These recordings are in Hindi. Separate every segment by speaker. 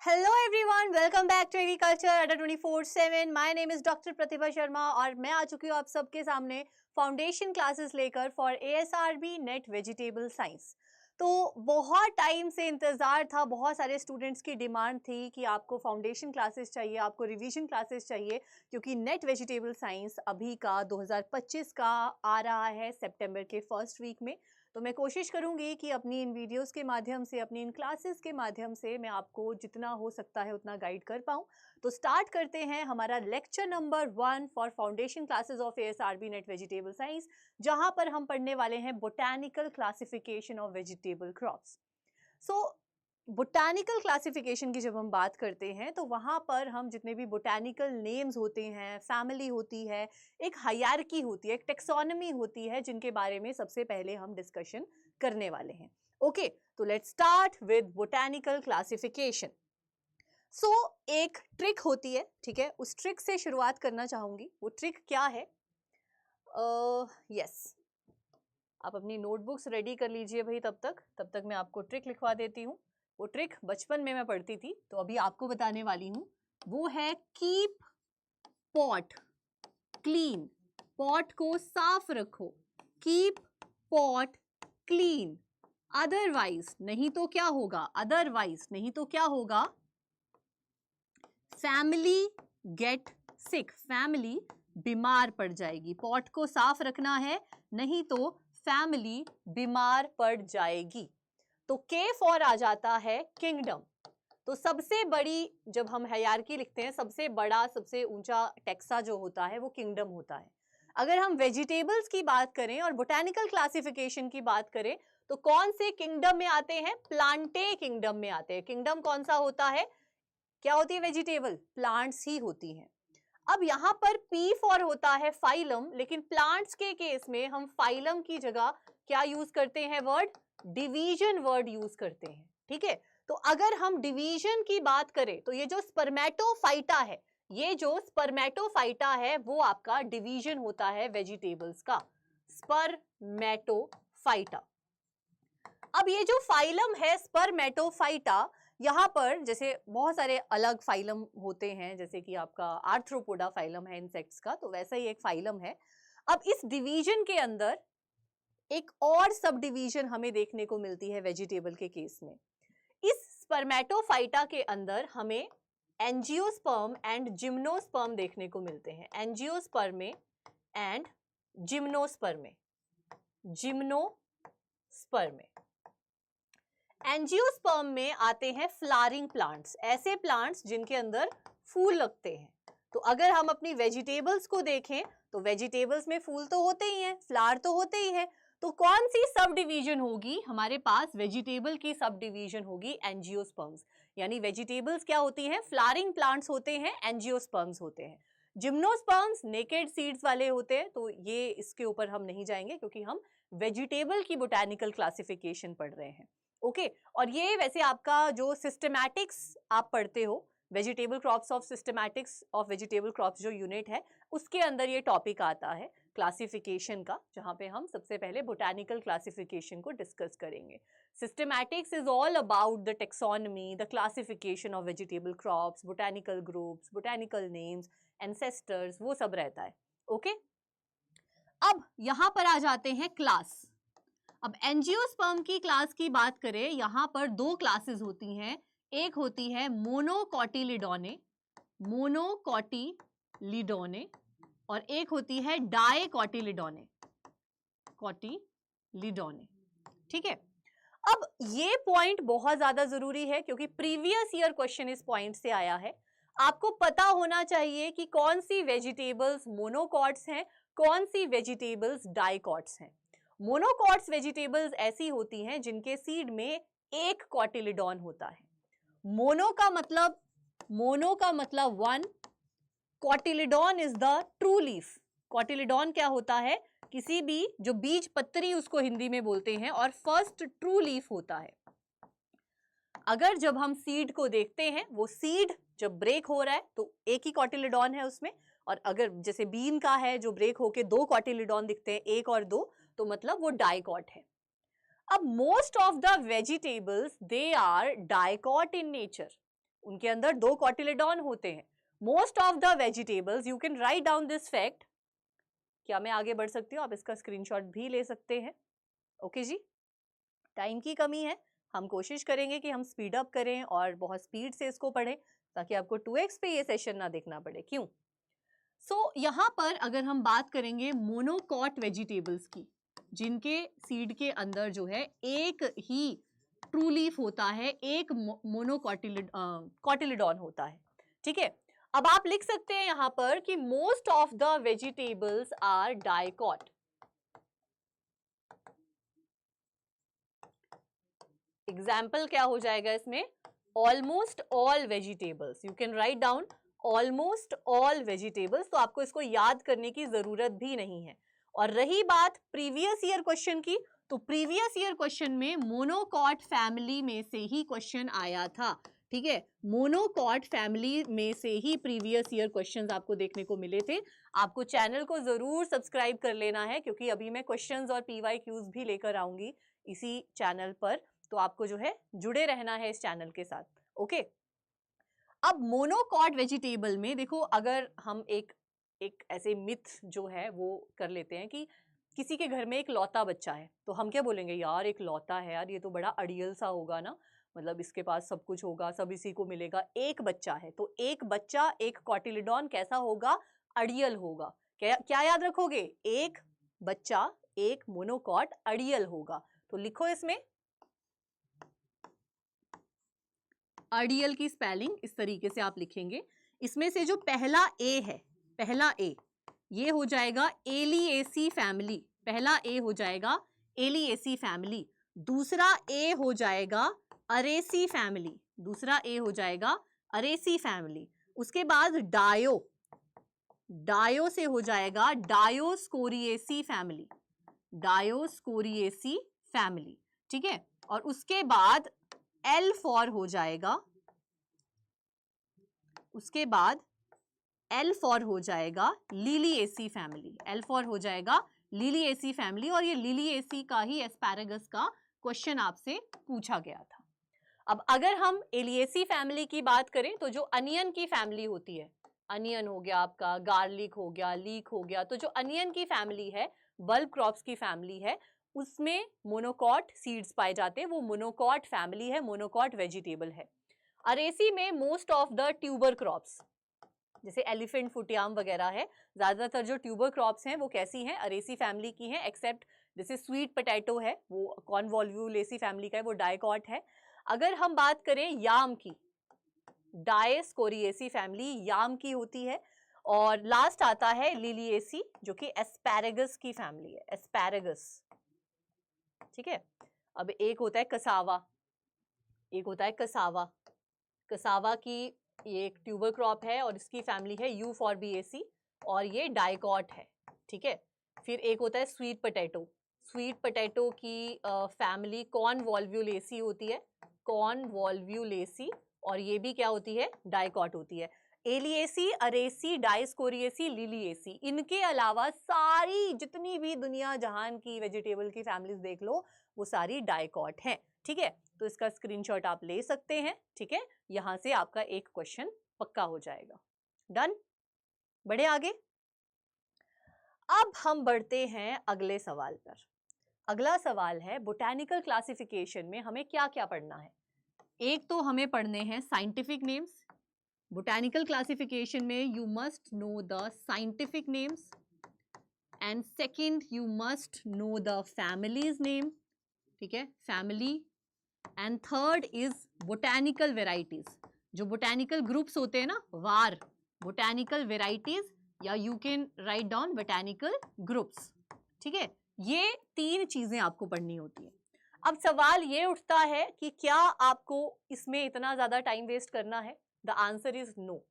Speaker 1: Hello everyone, welcome back to agriculture Adda 24/7। My name is doctor Pratibha Sharma और मैं आ चुकी हूँ आप सबके सामने फाउंडेशन क्लासेस लेकर for ASRB NET vegetable science. तो बहुत टाइम से इंतज़ार था, बहुत सारे स्टूडेंट्स की डिमांड थी कि आपको फाउंडेशन क्लासेस चाहिए, आपको रिवीजन क्लासेस चाहिए, क्योंकि नेट वेजिटेबल साइंस अभी का 2025 का आ रहा है सितंबर के फर्स्ट वीक में। तो मैं कोशिश करूंगी कि अपनी इन वीडियोस के माध्यम से, अपनी इन क्लासेस के माध्यम से मैं आपको जितना हो सकता है उतना गाइड कर पाऊँ। तो स्टार्ट करते हैं हमारा lecture number 1 for foundation classes of ASRB NET vegetable science, जहां पर हम पढ़ने वाले हैं botanical classification of vegetable crops. So botanical classification की जब हम बात करते हैं तो वहाँ पर हम जितने भी बोटैनिकल नेम्स होते हैं, फैमिली होती है, एक हायरार्की होती है, एक टेक्सोनॉमी होती है, जिनके बारे में सबसे पहले हम डिस्कशन करने वाले हैं। ओके, तो let's start with botanical classification. So एक ट्रिक होती है, ठीक है, उस ट्रिक से शुरुआत करना चाहूंगी। वो ट्रिक क्या है? यस, आप अपनी नोटबुक्स रेडी कर लीजिए भाई। तब तक मैं आपको ट्रिक लिखवा देती हूँ। वो ट्रिक बचपन में मैं पढ़ती थी, तो अभी आपको बताने वाली हूँ। वो है कीप पॉट क्लीन। पॉट को साफ रखो, कीप पॉट क्लीन। अदरवाइज नहीं तो क्या होगा? अदरवाइज नहीं तो क्या होगा? Family get sick. फैमिली बीमार पड़ जाएगी। पॉट को साफ रखना है, नहीं तो फैमिली बीमार पड़ जाएगी। तो के फॉर आ जाता है किंगडम। तो सबसे बड़ी, जब हम हायरार्की लिखते हैं, सबसे बड़ा, सबसे ऊंचा टेक्सा जो होता है वो किंगडम होता है। अगर हम वेजिटेबल्स की बात करें और बोटैनिकल क्लासिफिकेशन की बात करें तो कौन से किंगडम में आते हैं? प्लांटे किंगडम में आते हैं। किंगडम कौन सा होता है? क्या होती है वेजिटेबल? प्लांट्स ही होती हैं। अब यहाँ पर पी फॉर होता है फाइलम, लेकिन प्लांट्स के केस में हम फाइलम की जगह क्या यूज करते हैं? वर्ड डिवीजन वर्ड यूज करते हैं। ठीक है, तो अगर हम डिवीजन की बात करें तो ये जो स्पर्मेटोफाइटा है, ये जो स्पर्मेटोफाइटा है वो आपका डिवीजन होता है वेजिटेबल्स का, स्पर्मेटोफाइटा। अब ये जो फाइलम है स्पर्मेटोफाइटा, यहाँ पर जैसे बहुत सारे अलग फाइलम होते हैं, जैसे कि आपका आर्थ्रोपोडा फाइलम है इंसेक्ट्स का, तो वैसा ही एक फाइलम है। अब इस डिवीजन के अंदर एक और सब डिवीजन हमें देखने को मिलती है वेजिटेबल के केस में। इस स्पर्मेटोफाइटा के अंदर हमें एंजियोस्पर्म एंड जिम्नोस्पर्म देखने को मिलते हैं। एंजियोस्पर्मे एंड जिम्नोस्पर्मे। जिम्नोस्पर्मे। एंजियोस्पर्म में आते हैं फ्लावरिंग प्लांट्स, ऐसे प्लांट्स जिनके अंदर फूल लगते हैं। तो अगर हम अपनी वेजिटेबल्स को देखें तो वेजिटेबल्स में फूल तो होते ही हैं, फ्लावर तो होते ही हैं। तो कौन सी सब डिवीजन होगी हमारे पास? वेजिटेबल की सब डिवीजन होगी एंजियोस्पर्म्स। यानी वेजिटेबल्स क्या होती हैं? फ्लावरिंग प्लांट्स होते हैं, एंजियोस्पर्म्स होते हैं। जिम्नोस्पर्म्स नेकेड सीड्स वाले होते हैं, तो ये इसके ऊपर हम नहीं जाएंगे क्योंकि हम वेजिटेबल की बोटैनिकल क्लासिफिकेशन पढ़ रहे हैं। ओके, और ये वैसे आपका जो सिस्टमैटिक्स आप पढ़ते हो, vegetable crops of systematics of vegetable crops जो यूनिट है, उसके अंदर ये टॉपिक आता है क्लासिफिकेशन का, जहां पे हम सबसे पहले बोटैनिकल क्लासिफिकेशन को डिस्कस करेंगे। Systematics is all about the taxonomy, the classification of vegetable crops, botanical groups, botanical names, ancestors, वो सब रहता है। ओके, अब यहां पर आ जाते हैं क्लास। अब एंजियोस्पर्म की क्लास की बात करें, यहां पर दो क्लासेस होती हैं। एक होती है मोनोकोटिलिडोने, मोनोकोटिलिडोने, और एक होती है डाइकोटिलिडोने, कोटिलिडोने। ठीक है, अब ये पॉइंट बहुत ज्यादा जरूरी है क्योंकि प्रीवियस ईयर क्वेश्चन इस पॉइंट से आया है। आपको पता होना चाहिए कि कौन सी वेजिटेबल्स मोनोकॉट्स हैं, कौन सी वेजिटेबल्स डाइकॉट्स हैं। मोनोकॉट्स वेजिटेबल्स ऐसी होती हैं जिनके सीड में एक कॉटिलिडॉन होता है। मोनो का मतलब one, cotyledon is the true leaf. Cotyledon क्या होता है? किसी भी जो बीज पत्री उसको हिंदी में बोलते हैं, और फर्स्ट ट्रू लीफ होता है। अगर जब हम सीड को देखते हैं, वो सीड जब ब्रेक हो रहा है तो एक ही कॉटिलिडॉन है उसमें, और अगर जैसे बीन का है जो ब्रेक होके दो कॉटिलिडॉन दिखते हैं, एक और दो, तो मतलब वो डाइकॉट है। अब most of the vegetables they are dicot in nature. उनके अंदर 2 कॉटिलेडॉन होते हैं। Most of the vegetables, you can write down this fact. क्या मैं आगे बढ़ सकती हूँ? आप इसका स्क्रीनशॉट भी ले सकते हैं। ओके जी, टाइम की कमी है, हम कोशिश करेंगे कि हम स्पीड अप करें और बहुत स्पीड से इसको पढ़ें ताकि आपको 2x पे ये सेशन ना देखना पड़े। क्यों? यहाँ पर अगर हम बात करेंगे मोनोकॉट वेजिटेबल्स की, जिनके सीड के अंदर जो है एक ही ट्रू लीफ होता है, एक कॉटिलिडॉन होता है। ठीक है, अब आप लिख सकते हैं यहां पर कि most of the vegetables are dicot. Example क्या हो जाएगा इसमें? Almost all vegetables. You can write down almost all vegetables. तो आपको इसको याद करने की जरूरत भी नहीं है। और रही बात प्रीवियस ईयर क्वेश्चन की, तो प्रीवियस ईयर क्वेश्चन में मोनोकॉट फैमिली में से ही क्वेश्चन आया था। ठीक है, मोनोकॉट फैमिली में से ही प्रीवियस ईयर क्वेश्चंस आपको देखने को मिले थे। आपको चैनल को जरूर सब्सक्राइब कर लेना है, क्योंकि अभी मैं क्वेश्चंस और PYQs भी लेकर आऊंगी इसी चैनल पर। तो आपको जो है जुड़े रहना है इस चैनल के साथ। ओके, अब मोनोकॉट वेजिटेबल में देखो, अगर हम एक ऐसे मिथ जो है वो कर लेते हैं कि किसी के घर में एक लौता बच्चा है, तो हम क्या बोलेंगे? यार एक लौता है यार, ये तो बड़ा अड़ियल सा होगा ना, मतलब इसके पास सब कुछ होगा, सब इसी को मिलेगा। एक बच्चा है तो एक बच्चा, एक कॉटिलिडॉन कैसा होगा? अड़ियल होगा। क्या याद रखोगे? एक बच्चा, एक मोनोकॉट अड़ियल होगा। तो लिखो इसमें अड़ियल की स्पेलिंग इस तरीके से आप लिखेंगे। इसमें से जो पहला ए है, पहला ए, ये हो जाएगा एलिएसी फैमिली। पहला ए हो जाएगा एलिएसी फैमिली। दूसरा ए हो जाएगा अरेसी फैमिली। दूसरा ए हो जाएगा अरेसी फैमिली। उसके बाद डायो, डायो से हो जाएगा डायोस्कोरिएसी फैमिली। डायोस्कोरिएसी फैमिली। ठीक है, और उसके बाद एल फॉर हो जाएगा, उसके बाद एल फॉर हो जाएगा लिलिएसी फैमिली। एल फॉर हो जाएगा लिलिएसी फैमिली। और ये लिलिएसी का ही एस्पैरागस का क्वेश्चन आपसे पूछा गया था। अब अगर हम एलिएसी फैमिली की बात करें, तो जो अनियन की फैमिली होती है, अनियन हो गया आपका, गार्लिक हो गया, लीक हो गया, तो जो अनियन की फैमिली है, बल्ब क्रॉप्स की फैमिली है, उसमें मोनोकॉट सीड्स पाए जाते हैं। वो मोनोकॉट फैमिली है, मोनोकॉट वेजिटेबल है। अरेसी में most of the tuber crops, जैसे एलिफेंट फुटियाम वगैरह है, ज्यादातर जो ट्यूबर क्रॉप्स हैं वो कैसी हैं? अरेसी फैमिली की हैं, एक्सेप्ट जैसे स्वीट पोटैटो है, वो कॉन्वोल्वुलेसी फैमिली का है, वो डाइकॉट है। अगर हम बात करें याम की, डायस्कोरिएसी फैमिली याम की होती है। और लास्ट आता है लिलिएसी, जो कि एस्पैरागस की फैमिली है, एस्पैरागस। ठीक है, अब एक होता है कसावा, एक होता है कसावा। कसावा की ये एक ट्यूबर क्रॉप है और इसकी फैमिली है यूफॉर्बिएसी और ये डाइकॉट है। ठीक है, फिर एक होता है स्वीट पोटैटो। स्वीट पोटैटो की फैमिली कॉन्वोल्वुलेसी होती है, कॉन्वोल्वुलेसी, और ये भी क्या होती है? डाइकॉट होती है। एलिएसी, अरेसी, डाइस्कोरिएसी, लिलिएसी, इनके अलावा सारी जितनी भी दुनिया जहान की वेजिटेबल की फैमिलीज देख लो, वो सारी डाइकॉट हैं। ठीक है, तो इसका स्क्रीनशॉट आप ले सकते हैं। ठीक है, यहां से आपका एक क्वेश्चन पक्का हो जाएगा। डन, बढ़े आगे। अब हम बढ़ते हैं अगले सवाल पर। अगला सवाल है बोटैनिकल क्लासिफिकेशन में हमें क्या क्या पढ़ना है। एक तो हमें पढ़ने हैं साइंटिफिक नेम्स। बोटैनिकल क्लासिफिकेशन में you must know the scientific names, and second you must know the families name. ठीक है, family. And third is botanical varieties, जो बोटैनिकल ग्रुप्स होते हैं ना, वार, बोटैनिकल वेराइटीज, या you can write down botanical groups. ठीक है, ये 3 चीजें आपको पढ़नी होती है। अब सवाल ये उठता है कि क्या आपको इसमें इतना ज्यादा टाइम वेस्ट करना है? The answer is no.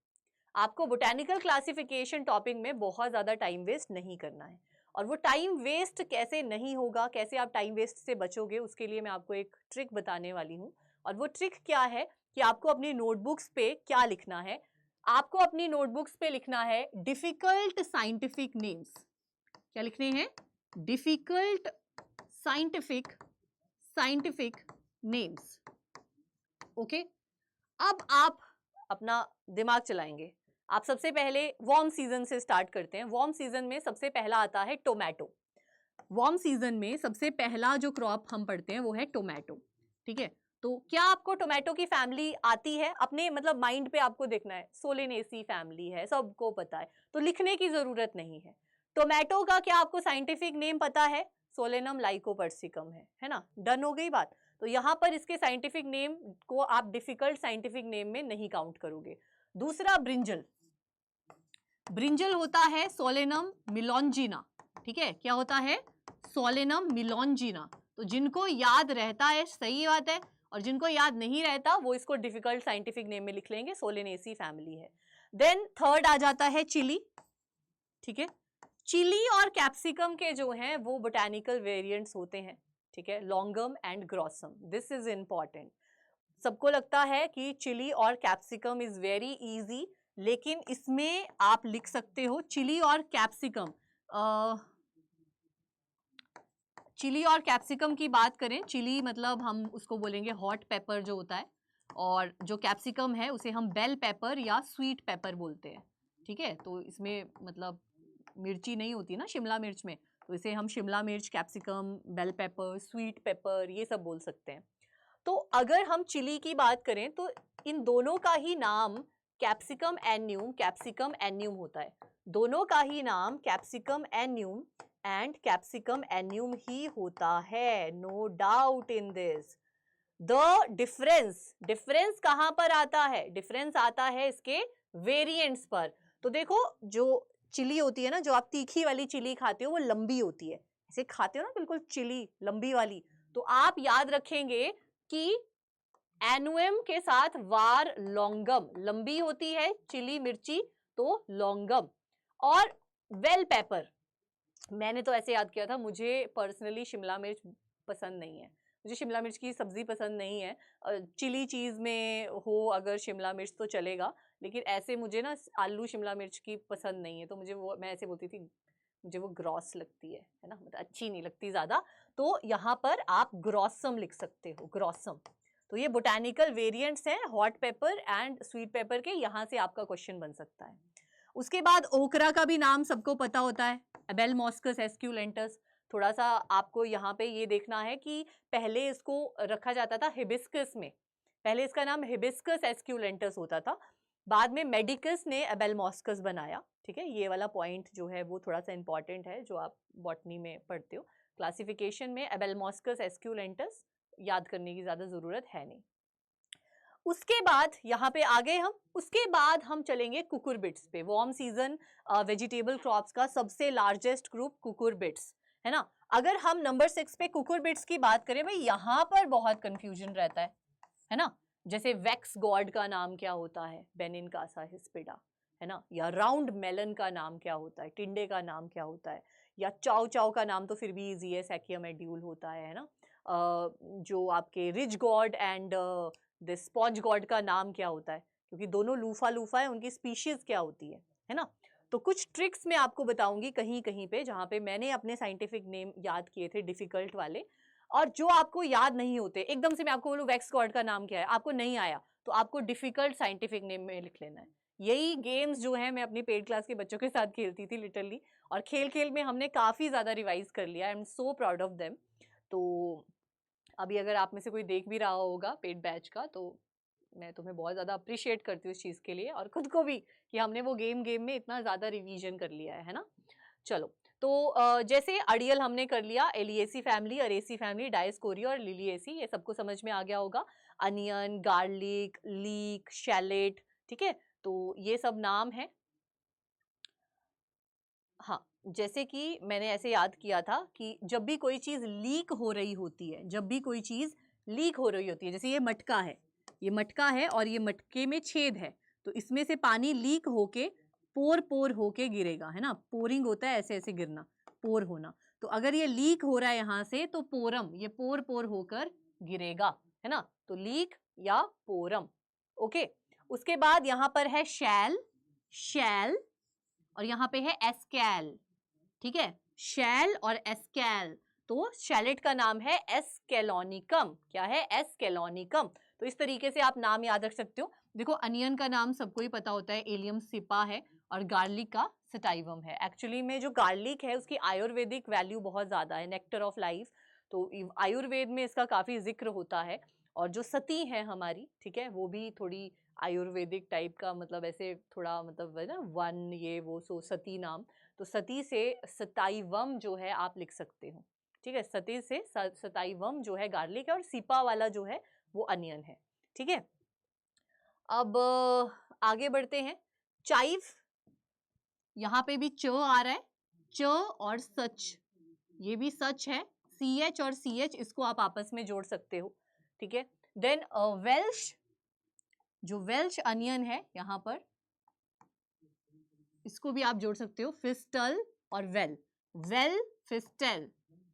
Speaker 1: आपको बोटैनिकल क्लासिफिकेशन टॉपिक में बहुत ज्यादा टाइम वेस्ट नहीं करना है। और वो टाइम वेस्ट कैसे नहीं होगा, कैसे आप टाइम वेस्ट से बचोगे, उसके लिए मैं आपको एक ट्रिक बताने वाली हूँ। और वो ट्रिक क्या है कि आपको अपनी नोटबुक्स पे क्या लिखना है? आपको अपनी नोटबुक्स पे लिखना है डिफिकल्ट साइंटिफिक नेम्स। क्या लिखने हैं? Difficult scientific names. ओके, अब आप अपना दिमाग चलाएंगे। आप सबसे पहले वार्म सीजन से स्टार्ट करते हैं। वार्म सीजन में सबसे पहला आता है टोमेटो। वार्म सीजन में सबसे पहला जो क्रॉप हम पढ़ते हैं वो है टोमेटो, ठीक है। तो क्या आपको टोमेटो की फैमिली आती है? अपने मतलब माइंड पे आपको देखना है, सोलेनेसी फैमिली है, सबको पता है, तो लिखने की जरूरत नहीं है। टोमेटो का क्या आपको साइंटिफिक नेम पता है? सोलेनम लाइकोपर्सिकम है ना, डन हो गई बात। तो यहाँ पर इसके साइंटिफिक नेम को आप डिफिकल्ट साइंटिफिक नेम में नहीं काउंट करोगे। दूसरा ब्रिंजल, ब्रिंजल होता है सोलेनम मिलोंजिना, ठीक है। क्या होता है? सोलेनम मिलोंजिना। तो जिनको याद रहता है सही बात है, और जिनको याद नहीं रहता वो इसको डिफिकल्ट साइंटिफिक नेम में लिख लेंगे, सोलेनेसी फैमिली है। देन थर्ड आ जाता है चिली, ठीक है। चिली और कैप्सिकम के जो हैं वो बोटैनिकल वेरिएंट्स होते हैं, ठीक है, longum and grossum. This is important. सबको लगता है कि चिली और कैप्सिकम इज वेरी इजी, लेकिन इसमें आप लिख सकते हो चिली और कैप्सिकम। चिली और कैप्सिकम की बात करें, चिली मतलब हम उसको बोलेंगे हॉट पेपर जो होता है, और जो कैप्सिकम है उसे हम बेल पेपर या स्वीट पेपर बोलते हैं, ठीक है। तो इसमें मतलब मिर्ची नहीं होती ना शिमला मिर्च में, तो इसे हम शिमला मिर्च, capsicum, bell pepper, sweet pepper ये सब बोल सकते हैं। तो अगर हम चिली की बात करें तो इन दोनों का ही नाम कैप्सिकम एन्यूम होता है। दोनों का ही नाम capsicum annuum and capsicum annuum ही होता है, no doubt in this. The difference कहां पर आता है? डिफरेंस आता है इसके वेरिएंट्स पर। तो देखो जो चिली होती है ना, जो आप तीखी वाली चिली खाते हो वो लंबी होती है, ऐसे खाते हो ना बिल्कुल चिली लंबी वाली, तो आप याद रखेंगे कि एनुएम के साथ वार लॉन्गम, लंबी होती है चिली मिर्ची तो लॉन्गम। और बेल पेपर, मैंने तो ऐसे याद किया था, मुझे पर्सनली शिमला मिर्च पसंद नहीं है, मुझे शिमला मिर्च की सब्जी पसंद नहीं है। चिली चीज में हो अगर शिमला मिर्च तो चलेगा, लेकिन ऐसे मुझे ना आलू शिमला मिर्च की पसंद नहीं है, तो मुझे वो, मैं ऐसे बोलती थी मुझे वो ग्रॉस लगती है ना, मतलब अच्छी नहीं लगती ज्यादा। तो यहाँ पर आप ग्रॉसम लिख सकते हो, ग्रॉसम। तो ये बोटैनिकल वेरिएंट्स हैं hot paper and sweet pepper के, यहाँ से आपका क्वेश्चन बन सकता है। उसके बाद ओकरा का भी नाम सबको पता होता है, एबेलमॉस्कस एस्क्यूलेंटस। थोड़ा सा आपको यहाँ पे ये देखना है कि पहले इसको रखा जाता था हिबिस्कस में, पहले इसका नाम हिबिस्कस एस्क्यूलेंटस होता था, बाद में मेडिकस ने एबेलमॉस्कस बनाया, ठीक है। ये वाला पॉइंट जो है वो थोड़ा सा इंपॉर्टेंट है, जो आप बॉटनी में पढ़ते हो। क्लासिफिकेशन में एबेलमॉस्कस एस्क्यूलेंटस याद करने की ज्यादा जरूरत है नहीं। उसके बाद यहाँ पे आ गए हम, उसके बाद हम चलेंगे कुकुरबिट्स पे। वार्म सीजन वेजिटेबल क्रॉप्स का सबसे लार्जेस्ट ग्रुप कुकुरबिट्स है ना। अगर हम नंबर 6 पे कुकुरबिट्स की बात करें, भाई यहाँ पर बहुत कंफ्यूजन रहता है ना। जैसे वैक्स गॉड का नाम क्या होता है? बेनिनकासा हिस्पिडा, है ना। या राउंड मेलन का नाम क्या होता है? टिंडे का नाम क्या होता है? या चाव चाव का नाम तो फिर भी इजी है, सैकियम एड्यूल होता है ना। जो आपके ridge God and this sponge God का नाम क्या होता है? क्योंकि दोनों लूफा लूफा है, उनकी स्पीशीज क्या होती है ना। तो कुछ ट्रिक्स मैं आपको बताऊंगी कहीं कहीं पे, जहां पे मैंने अपने साइंटिफिक नेम याद किए थे डिफिकल्ट वाले, और जो आपको याद नहीं होते, एकदम से मैं आपको बोलूं वैक्स गॉड का नाम क्या है, आपको नहीं आया, तो आपको डिफिकल्ट साइंटिफिक नेम में लिख लेना है। यही गेम्स जो है मैं अपनी पेड क्लास के बच्चों के साथ खेलती थी लिटरली, और खेल खेल में हमने काफी ज्यादा रिवाइज कर लिया। I am so proud of them. तो अभी अगर आप में से कोई देख भी रहा होगा पेड बैच का, तो मैं तुम्हें बहुत ज़्यादा अप्रिशिएट करती हूँ इस चीज़ के लिए, और खुद को भी, कि हमने वो गेम में इतना ज़्यादा रिवीजन कर लिया है ना। चलो, तो जैसे अड़ियल हमने कर लिया, एलिएसी फैमिली, अरेसी फैमिली, डायस्कोरिया और लिलिएसी, ये सबको समझ में आ गया होगा। अनियन, गार्लिक, लीक, शैलेट, ठीक है, तो ये सब नाम है। हाँ, जैसे कि मैंने ऐसे याद किया था कि जब भी कोई चीज़ लीक हो रही होती है, जब भी कोई चीज़ लीक हो रही होती है, जैसे ये मटका है, ये मटका है और ये मटके में छेद है, तो इसमें से पानी लीक होके पोर होके गिरेगा, है ना। पोरिंग होता है ऐसे ऐसे गिरना, पोर होना। तो अगर ये लीक हो रहा है यहाँ से, तो पोरम, ये पोर होकर गिरेगा, है ना। तो लीक या पोरम, ओके। उसके बाद यहाँ पर है शैल, और यहाँ पे है एस्कैल, ठीक है, शैल और एस्कैल। तो शैलेट का नाम है एस्केलोनिकम। क्या है? एस्केलोनिकम। तो इस तरीके से आप नाम याद रख सकते हो। देखो अनियन का नाम सबको ही पता होता है, एलियम सिपा है, और गार्लिक का सटाइवम है। एक्चुअली में जो गार्लिक है उसकी आयुर्वेदिक वैल्यू बहुत ज्यादा है, नेक्टर ऑफ लाइफ, तो आयुर्वेद में इसका काफी जिक्र होता है। और जो सती है हमारी, ठीक है, वो भी थोड़ी आयुर्वेदिक टाइप का, मतलब ऐसे थोड़ा, मतलब है ना, वन ये वो, सो सती नाम, तो सती से सताइवम जो है आप लिख सकते हो, ठीक है। सती से सताइवम जो है गार्लिक है, और सीपा वाला जो है वो अनियन है, ठीक है। अब आगे बढ़ते हैं। चाइव, यहाँ पे भी च आ रहा है, च और सच, ये भी सच है, CH और CH इसको आप आपस में जोड़ सकते हो, ठीक है। देन वेल्श, जो वेल्श अनियन है यहाँ पर, इसको भी आप जोड़ सकते हो, फिस्टल और वेल, वेल फिस्टल,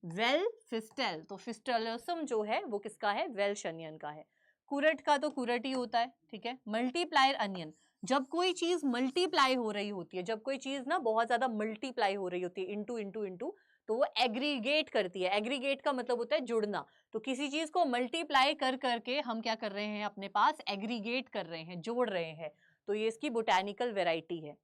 Speaker 1: वेल फिस्टल, तो फिस्टलसम जो है वो किसका है, वेल्श अनियन का है। कुरट का तो कुरट ही होता है, ठीक है। मल्टीप्लायर अनियन, जब कोई चीज मल्टीप्लाई हो रही होती है, जब कोई चीज ना बहुत ज्यादा मल्टीप्लाई हो रही होती है, इंटू इंटू इंटू, तो वो एग्रीगेट करती है। एग्रीगेट का मतलब होता है जुड़ना, तो किसी चीज को मल्टीप्लाई कर करके हम क्या कर रहे हैं, अपने पास एग्रीगेट कर रहे हैं, जोड़ रहे हैं, तो ये इसकी बोटैनिकल वेराइटी है।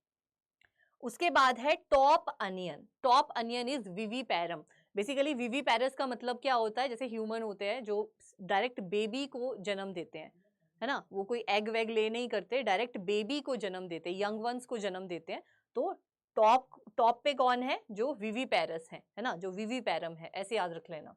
Speaker 1: उसके बाद है top onion. Top onion is viviparum. Basically viviparous का मतलब क्या होता है, जैसे ह्यूमन होते हैं जो डायरेक्ट बेबी को जन्म देते हैं, है ना, वो कोई एग वेग ले नहीं करते, डायरेक्ट बेबी को जन्म देते हैं, यंग वंस को जन्म देते हैं। तो टॉप टॉप पे कौन है, जो विविपैरस है ना, जो विविपैरम है, ऐसे याद रख लेना।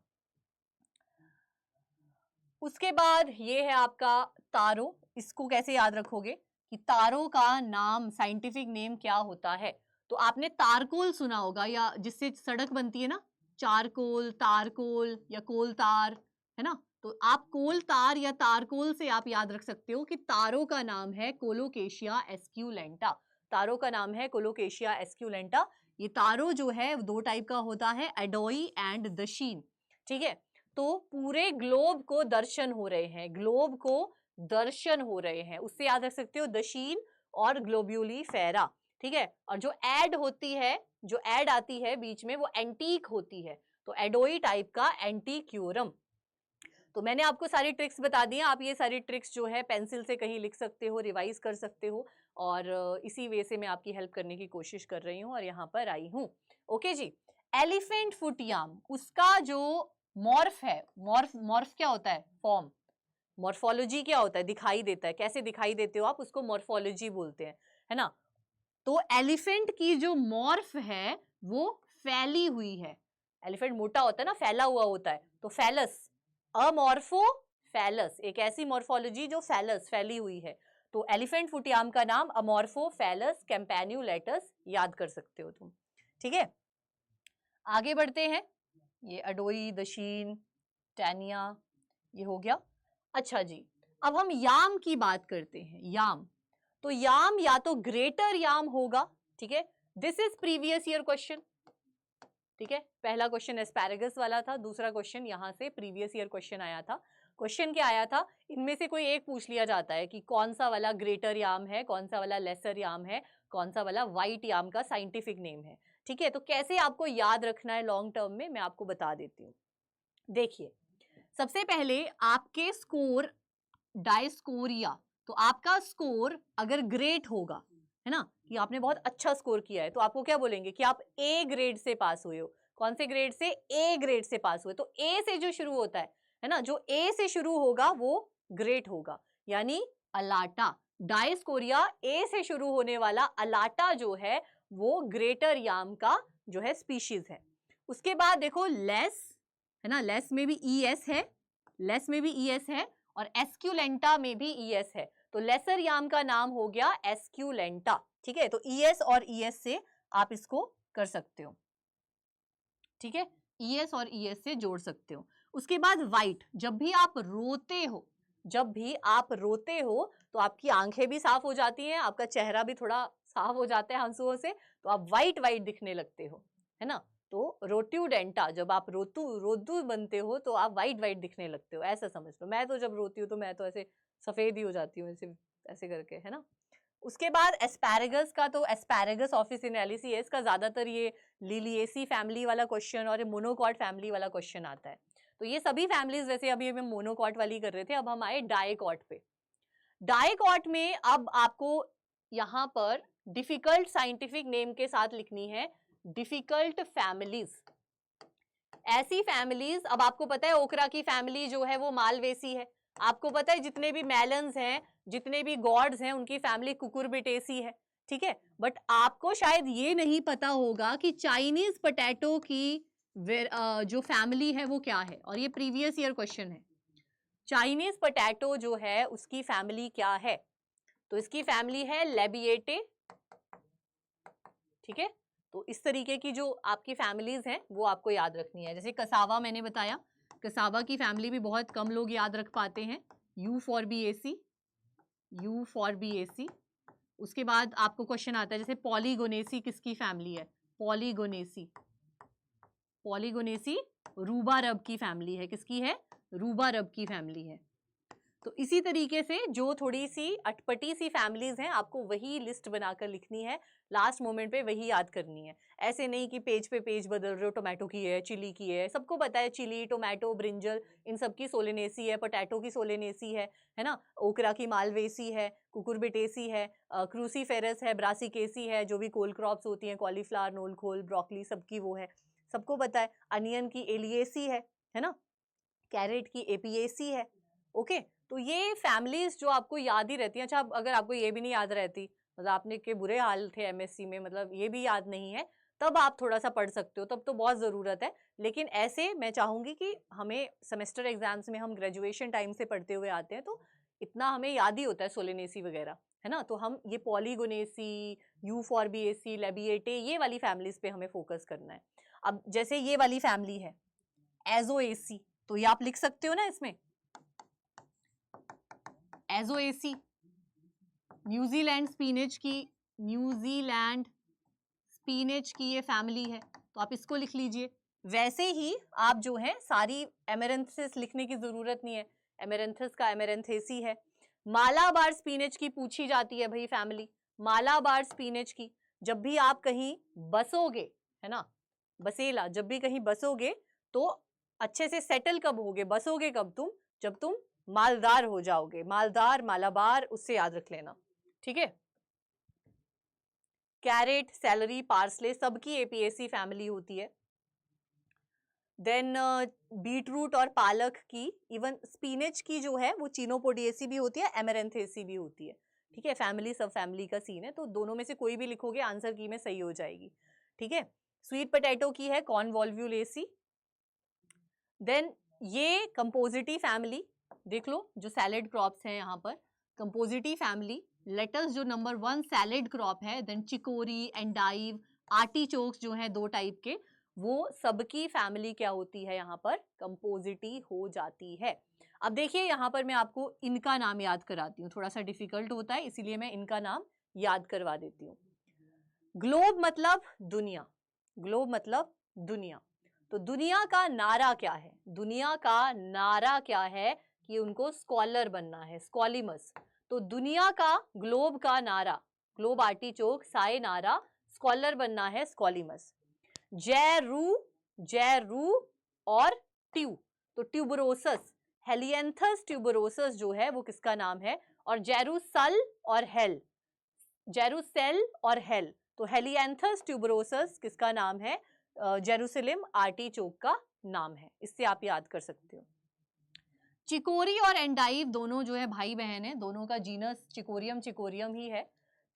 Speaker 1: उसके बाद ये है आपका तारो। इसको कैसे याद रखोगे कि तारो का नाम, साइंटिफिक नेम क्या होता है, तो आपने तारकोल सुना होगा, या जिससे सड़क बनती है ना, चारकोल, तारकोल या कोल तार, है ना, तो आप कोल तार या तारकोल से आप याद रख सकते हो कि तारो का नाम है कोलोकेशिया एस्क्यूलेंटा। तारो का नाम है कोलोकेशिया एस्क्यूलेंटा। ये तारो जो है दो टाइप का होता है, एडोई एंड दशीन, ठीक है। तो पूरे ग्लोब को दर्शन हो रहे हैं, ग्लोब को दर्शन हो रहे हैं, उससे याद रख सकते हो दशीन और ग्लोब्यूली फेरा, ठीक है। और जो एड होती है, जो एड आती है बीच में, वो एंटीक होती है, तो एडोई टाइप का एंटीक्यूरम। तो मैंने आपको सारी ट्रिक्स बता दी हैं, आप ये सारी ट्रिक्स जो है पेंसिल से कहीं लिख सकते हो, रिवाइज कर सकते हो, और इसी वे से मैं आपकी हेल्प करने की कोशिश कर रही हूँ और यहाँ पर आई हूँ। ओके जी। एलिफेंट फुट याम, उसका जो मॉर्फ है, मॉर्फ, मॉर्फ क्या होता है, फॉर्म, मॉर्फोलॉजी क्या होता है, दिखाई देता है, कैसे दिखाई देते हो आप, उसको मॉर्फोलॉजी बोलते हैं, है ना। तो एलिफेंट की जो मॉर्फ है वो फैली हुई है। एलिफेंट मोटा होता है ना, फैला हुआ होता है, तो फैलस, अमॉर्फो फैलस, एक ऐसी मॉर्फोलॉजी जो फैलस, फैली हुई है। तो एलिफेंट फुटियाम का नाम अमॉर्फो फैलस कैंपेन्यूलेटस, याद कर सकते हो तुम, ठीक है। आगे बढ़ते हैं। ये अडोई, दशीन, टैनिया, ये हो गया। अच्छा जी, अब हम याम की बात करते हैं। याम, तो याम या तो ग्रेटर याम होगा, ठीक है, this is previous year question, ठीक है। पहला क्वेश्चन एस्पैरेगस वाला था, दूसरा क्वेश्चन यहां से प्रीवियस ईयर क्वेश्चन आया था। क्वेश्चन क्या आया था, इनमें से कोई एक पूछ लिया जाता है कि कौन सा वाला ग्रेटर याम है, कौन सा वाला लेसर याम है, कौन सा वाला व्हाइट याम का साइंटिफिक नेम है, ठीक है। तो कैसे आपको याद रखना है लॉन्ग टर्म में, मैं आपको बता देती हूँ। देखिए, सबसे पहले आपके स्कोर डायस्कोरिया, तो आपका स्कोर अगर ग्रेट होगा, है ना, कि आपने बहुत अच्छा स्कोर किया है, तो आपको क्या बोलेंगे कि आप ए ग्रेड से पास हुए हो। कौन से ग्रेड से, ए ग्रेड से पास हुए, तो ए से जो शुरू होता है ना, जो ए से शुरू होगा वो ग्रेट होगा, यानी अलाटा। डायस्कोरिया, ए से शुरू होने वाला अलाटा जो है वो ग्रेटर याम का जो है स्पीशीज है। उसके बाद देखो लेस, है ना, लेस में भी ES है, लेस में भी ES है, और एस्क्यूलेंटा में भी ES है, तो लेसर याम का नाम हो गया एस्क्यूलेंटा, ठीक है। तो ES और ES से आप इसको कर सकते हो, ठीक है, ES और ES से जोड़ सकते हो। उसके बाद व्हाइट, जब भी आप रोते हो, जब भी आप रोते हो तो आपकी आंखें भी साफ हो जाती हैं, आपका चेहरा भी थोड़ा साफ हो जाता है आंसुओं से, तो आप व्हाइट व्हाइट दिखने लगते हो, है ना। तो रोट्यूडेंटा, जब आप रोदू बनते हो तो आप व्हाइट व्हाइट दिखने लगते हो, ऐसा समझ लो। मैं तो जब रोती हूँ तो मैं तो ऐसे सफेद ही हो जाती हूँ, ऐसे ऐसे करके, है ना। उसके बाद एस्पैरेगस का, तो एस्पैरेगस ऑफिसिनेलिसिस का ज्यादातर ये लिलिएसी फैमिली वाला क्वेश्चन और मोनोकॉट फैमिली वाला क्वेश्चन आता है। तो ये सभी फैमिलीज, वैसे अभी हम मोनोकॉट वाली कर रहे थे, अब हम आए डाइकॉट पे। डाइकॉट में अब आपको यहां पर डिफिकल्ट साइंटिफिक नेम के साथ लिखनी है डिफिकल्ट फैमिलीज। ऐसी फैमिलीज, अब आपको पता है ओकरा की फैमिली जो है वो मालवेसी है, आपको पता है जितने भी मेलन्स हैं, जितने भी गॉड्स हैं, उनकी फैमिली कुकुरबिटेसी है, ठीक है। बट आपको शायद ये नहीं पता होगा कि चाइनीज पोटैटो की जो फैमिली है वो क्या है, और ये प्रीवियस ईयर क्वेश्चन है। चाइनीज पोटैटो जो है उसकी फैमिली क्या है, तो इसकी फैमिली है लेबिएटे, ठीक है। तो इस तरीके की जो आपकी फैमिलीज हैं वो आपको याद रखनी है। जैसे कसावा मैंने बताया, कसावा की फैमिली भी बहुत कम लोग याद रख पाते हैं, U for B A C, U for B A C. उसके बाद आपको क्वेश्चन आता है जैसे पॉलीगोनेसी किसकी फैमिली है, पॉलीगोनेसी, पॉलीगोनेसी रूबारब की फैमिली है, किसकी है, रूबारब की फैमिली है। तो इसी तरीके से जो थोड़ी सी अटपटी सी फैमिलीज हैं आपको वही लिस्ट बनाकर लिखनी है, लास्ट मोमेंट पे वही याद करनी है। ऐसे नहीं कि पेज पे पेज बदल रहे हो, टोमेटो की है, चिली की है, सबको पता है चिली, टोमेटो, ब्रिंजल, इन सब की सोलेनेसी है, पोटैटो की सोलेनेसी है ना, ओकरा की मालवेसी है, कुकुरबिटेसी है, क्रूसीफेरस है, ब्रासिकेसी है, जो भी कोल क्रॉप्स होती हैं, कॉलीफ्लावर, नोलखोल, ब्रोकली, सबकी वो है, सबको पता है। अनियन की एलिएसी है ना, कैरेट की एपीएसी है, ओके। तो ये फैमिलीज जो आपको याद ही रहती हैं। अच्छा, अगर आपको ये भी नहीं याद रहती, मतलब आपने के बुरे हाल थे एमएससी में, मतलब ये भी याद नहीं है, तब आप थोड़ा सा पढ़ सकते हो, तब तो बहुत ज़रूरत है। लेकिन ऐसे मैं चाहूँगी कि हमें सेमेस्टर एग्जाम्स में, हम ग्रेजुएशन टाइम से पढ़ते हुए आते हैं, तो इतना हमें याद ही होता है सोलेनेसी वगैरह, है ना। तो हम ये पॉलीगोनेसी, यूफॉर्बिएसी, लेबिएटे, ये वाली फैमिलीज पे हमें फोकस करना है। अब जैसे ये वाली फैमिली है एजोएसी, तो ये आप लिख सकते हो ना इसमें, एजोएसी न्यूजीलैंड स्पिनच की, न्यूजीलैंड स्पिनच की ये फैमिली है, तो आप इसको लिख लीजिए। वैसे ही आप जो है सारी एमेरेंथिस लिखने की जरूरत नहीं है, एमेरेंथिस का एमेरेंथेसी है। मालाबार स्पिनच की पूछी जाती है भाई फैमिली, मालाबार स्पिनच की। जब भी आप कहीं बसोगे, है ना, बसेला, जब भी कहीं बसोगे तो अच्छे से सेटल कब होगे, बसोगे कब तुम, जब तुम मालदार हो जाओगे, मालदार, मालाबार, उससे याद रख लेना, ठीक है। कैरेट, सैलरी, पार्सले, सबकी एपीएसी फैमिली होती है। देन बीटरूट और पालक की, इवन स्पिनच की जो है वो चिनोपोडिएसी भी होती है, एमेरेंथेसी भी होती है, ठीक है। फैमिली सब फैमिली का सीन है, तो दोनों में से कोई भी लिखोगे आंसर की में सही हो जाएगी, ठीक है। स्वीट पोटैटो की है कॉर्नवॉल्व्यूलेसी। देन ये कंपोजिटी फैमिली देख लो, जो सैलेड क्रॉप्स हैं यहाँ पर, कंपोजिटी फैमिली, लेटस जो नंबर 1 सैलेड क्रॉप है, देन चिकोरी, एंडाइव, आर्टिचोक्स जो है 2 टाइप के, वो सबकी फैमिली क्या होती है यहाँ पर, कंपोजिटी हो जाती है। अब देखिए यहाँ पर मैं आपको इनका नाम याद कराती हूँ, थोड़ा सा डिफिकल्ट होता है इसीलिए मैं इनका नाम याद करवा देती हूँ। ग्लोब मतलब दुनिया, ग्लोब मतलब दुनिया। तो दुनिया का नारा क्या है, दुनिया का नारा क्या है कि उनको स्कॉलर बनना है, स्कॉलिमस। तो दुनिया का, ग्लोब का नारा, ग्लोब आर्टिचोक, साए नारा, स्कॉलर बनना है, स्कॉलिमस। जैरू, जैरू और ट्यू, तो ट्यूबरोसस, हेलियंथस ट्यूबरोसस जो है वो किसका नाम है, और जेरूसल और हेल, जेरूसेल और हेल, तो हेलियंथस ट्यूबरोसस किसका नाम है, जेरूसलेम आर्टिचोक का नाम है, इससे आप याद कर सकते हो। चिकोरी और एंडाइव दोनों जो है भाई बहन है, दोनों का जीनस चिकोरियम, चिकोरियम ही है।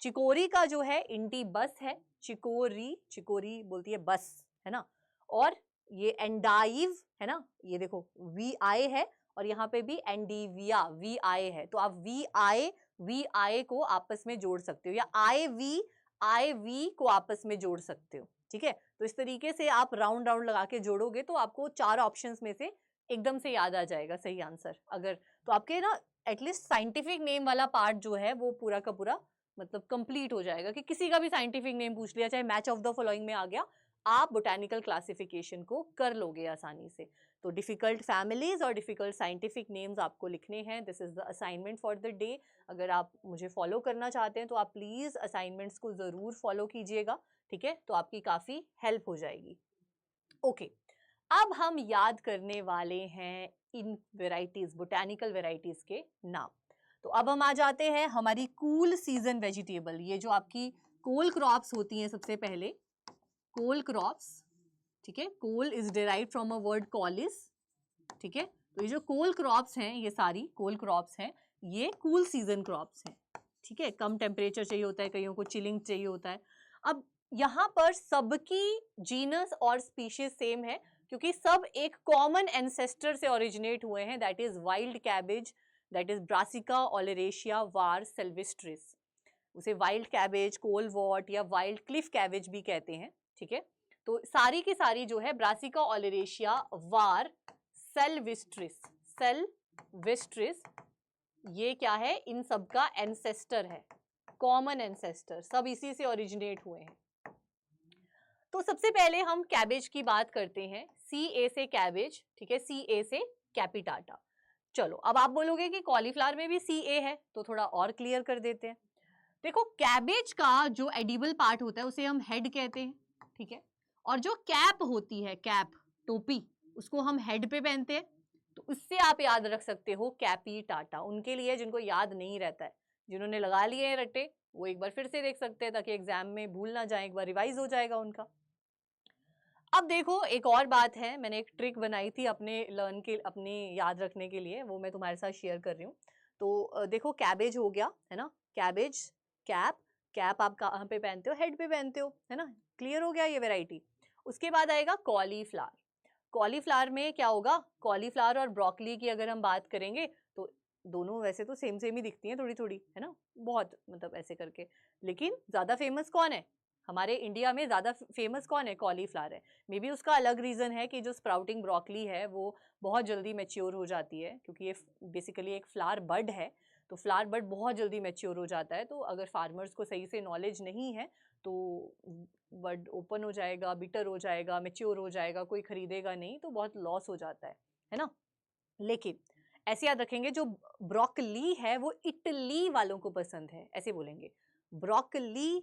Speaker 1: चिकोरी का जो है इंटी बस है, चिकोरी, चिकोरी बोलती है बस, है ना। और ये एंडाइव है ना, ये देखो वी आई है, और यहाँ पे भी एंडीविया वी आई है, तो आप वी आई को आपस में जोड़ सकते हो, या आई वी को आपस में जोड़ सकते हो, ठीक है। तो इस तरीके से आप राउंड राउंड लगा के जोड़ोगे तो आपको 4 ऑप्शंस में से एकदम से याद आ जाएगा सही आंसर। अगर तो आपके ना एटलीस्ट साइंटिफिक नेम वाला पार्ट जो है वो पूरा का पूरा मतलब कंप्लीट हो जाएगा, कि किसी का भी साइंटिफिक नेम पूछ लिया, चाहे मैच ऑफ द फॉलोइंग में आ गया, आप बोटैनिकल क्लासिफिकेशन को कर लोगे आसानी से। तो डिफिकल्ट फैमिलीज और डिफिकल्ट साइंटिफिक नेम्स आपको लिखने हैं, this is the assignment for the day. अगर आप मुझे फॉलो करना चाहते हैं तो आप प्लीज असाइनमेंट्स को जरूर फॉलो कीजिएगा, ठीक है, तो आपकी काफी हेल्प हो जाएगी। ओके, अब हम याद करने वाले हैं इन वेराइटीज, बोटैनिकल वेराइटीज के नाम। तो अब हम आ जाते हैं हमारी कूल सीजन वेजिटेबल। ये जो आपकी कोल क्रॉप्स होती हैं, सबसे पहले कोल क्रॉप्स, ठीक है, cole is derived from a word caulis, ठीक है। तो ये जो कोल क्रॉप्स हैं, ये सारी कोल क्रॉप्स हैं, ये कूल सीजन क्रॉप्स हैं, ठीक है। कम टेम्परेचर चाहिए होता है, कईयों को चिलिंग चाहिए होता है। अब यहाँ पर सबकी जीनस और स्पीशीज सेम है, क्योंकि सब एक कॉमन एंसेस्टर से ओरिजिनेट हुए हैं, that is wild cabbage, that is brassica ओलेरेशिया war sylvestris. उसे वाइल्ड कैबेज, कोलवॉट या वाइल्ड क्लिफ कैबेज भी कहते हैं, ठीक है। तो सारी की सारी जो है ब्रासिका ओलेरेशिया वार सेल्विस्ट्रिस, सेल्विस्ट्रिस, ये क्या है, इन सब का एंसेस्टर है, कॉमन एंसेस्टर, सब इसी से ओरिजिनेट हुए हैं। तो सबसे पहले हम कैबेज की बात करते हैं, सी ए से कैबेज, ठीक है, सी ए से कैपिटाटा। चलो अब आप बोलोगे कि कॉलीफ्लावर में भी सी ए है, तो थोड़ा और क्लियर कर देते हैं। देखो, कैबेज का जो एडिबल पार्ट होता है उसे हम हेड कहते हैं, ठीक है, और जो कैप होती है, कैप टोपी, उसको हम हेड पे पहनते हैं। तो उससे आप याद रख सकते हो कैपिटाटा। उनके लिए जिनको याद नहीं रहता है, जिन्होंने लगा लिए हैं रट्टे, वो एक बार फिर से देख सकते हैं, ताकि एग्जाम में भूल ना जाए, एक बार रिवाइज हो जाएगा उनका। अब देखो, एक और बात है, मैंने एक ट्रिक बनाई थी अपने याद रखने के लिए, वो मैं तुम्हारे साथ शेयर कर रही हूँ। तो देखो, कैबेज हो गया है ना, कैबेज, कैप, कैप आप कहाँ पे पहनते हो, हेड पे पहनते हो, है ना, क्लियर हो गया ये वैरायटी। उसके बाद आएगा कॉलीफ्लावर। कॉलीफ्लावर में क्या होगा, कॉलीफ्लावर और ब्रोकली की अगर हम बात करेंगे तो दोनों वैसे तो सेम सेम ही दिखती हैं, थोड़ी थोड़ी, है ना, बहुत मतलब ऐसे करके, लेकिन ज्यादा फेमस कौन है हमारे इंडिया में, ज्यादा फेमस कौन है, कॉलीफ्लावर है। मे बी उसका अलग रीजन है कि जो स्प्राउटिंग ब्रोकली है वो बहुत जल्दी मैच्योर हो जाती है, क्योंकि ये बेसिकली एक फ्लावर बड है, तो फ्लावर बड बहुत जल्दी मैच्योर हो जाता है। तो अगर फार्मर्स को सही से नॉलेज नहीं है तो बड ओपन हो जाएगा, बिटर हो जाएगा, मैच्योर हो जाएगा, कोई खरीदेगा नहीं, तो बहुत लॉस हो जाता है ना। लेकिन ऐसे याद रखेंगे, जो ब्रोकली है वो इटली वालों को पसंद है, ऐसे बोलेंगे, ब्रोकली